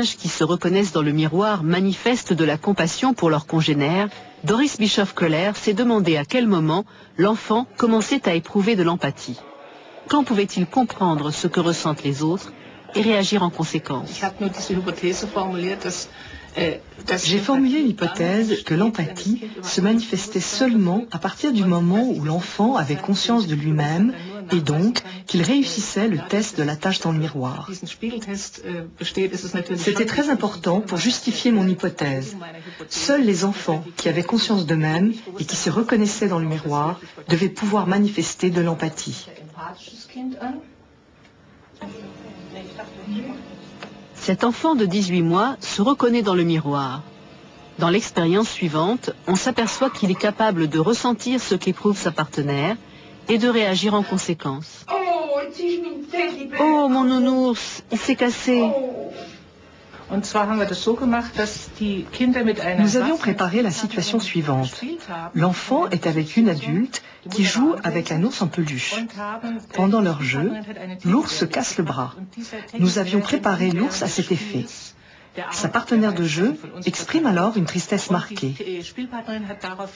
Qui se reconnaissent dans le miroir manifestent de la compassion pour leurs congénères, Doris Bischoff-Kohler s'est demandé à quel moment l'enfant commençait à éprouver de l'empathie. Quand pouvait-il comprendre ce que ressentent les autres et réagir en conséquence? J'ai formulé l'hypothèse que l'empathie se manifestait seulement à partir du moment où l'enfant avait conscience de lui-même et donc qu'il réussissait le test de la tâche dans le miroir. C'était très important pour justifier mon hypothèse. Seuls les enfants qui avaient conscience d'eux-mêmes et qui se reconnaissaient dans le miroir devaient pouvoir manifester de l'empathie. Cet enfant de 18 mois se reconnaît dans le miroir. Dans l'expérience suivante, on s'aperçoit qu'il est capable de ressentir ce qu'éprouve sa partenaire et de réagir en conséquence. Oh, mon nounours, il s'est cassé. Nous avions préparé la situation suivante. L'enfant est avec une adulte qui joue avec un ours en peluche. Pendant leur jeu, l'ours se casse le bras. Nous avions préparé l'ours à cet effet. Sa partenaire de jeu exprime alors une tristesse marquée.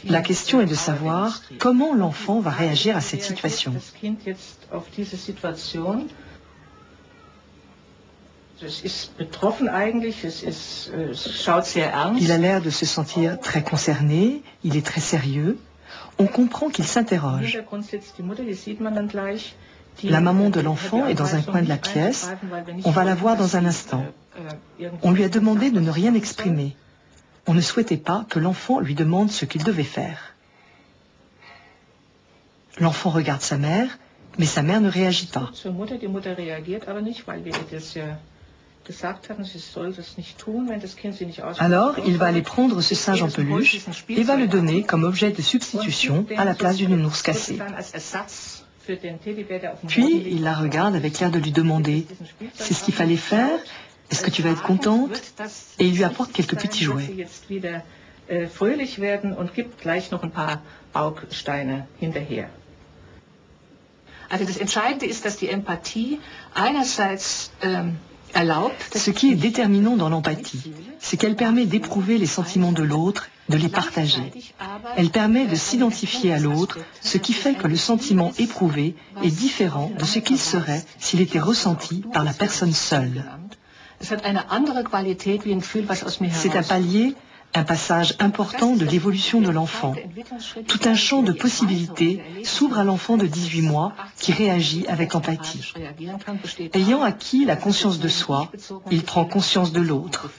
La question est de savoir comment l'enfant va réagir à cette situation. Il a l'air de se sentir très concerné, il est très sérieux. On comprend qu'il s'interroge. La maman de l'enfant est dans un coin de la pièce. On va la voir dans un instant. On lui a demandé de ne rien exprimer. On ne souhaitait pas que l'enfant lui demande ce qu'il devait faire. L'enfant regarde sa mère, mais sa mère ne réagit pas. Alors, il va aller prendre ce singe en peluche et va le donner comme objet de substitution à la place d'une ours cassée. Puis, il la regarde avec l'air de lui demander « C'est ce qu'il fallait faire? Est-ce que tu vas être contente ?» Et il lui apporte quelques petits jouets. Ce qui est déterminant dans l'empathie, c'est qu'elle permet d'éprouver les sentiments de l'autre, de les partager. Elle permet de s'identifier à l'autre, ce qui fait que le sentiment éprouvé est différent de ce qu'il serait s'il était ressenti par la personne seule. C'est un palier, un passage important de l'évolution de l'enfant. Tout un champ de possibilités s'ouvre à l'enfant de 18 mois qui réagit avec empathie. Ayant acquis la conscience de soi, il prend conscience de l'autre.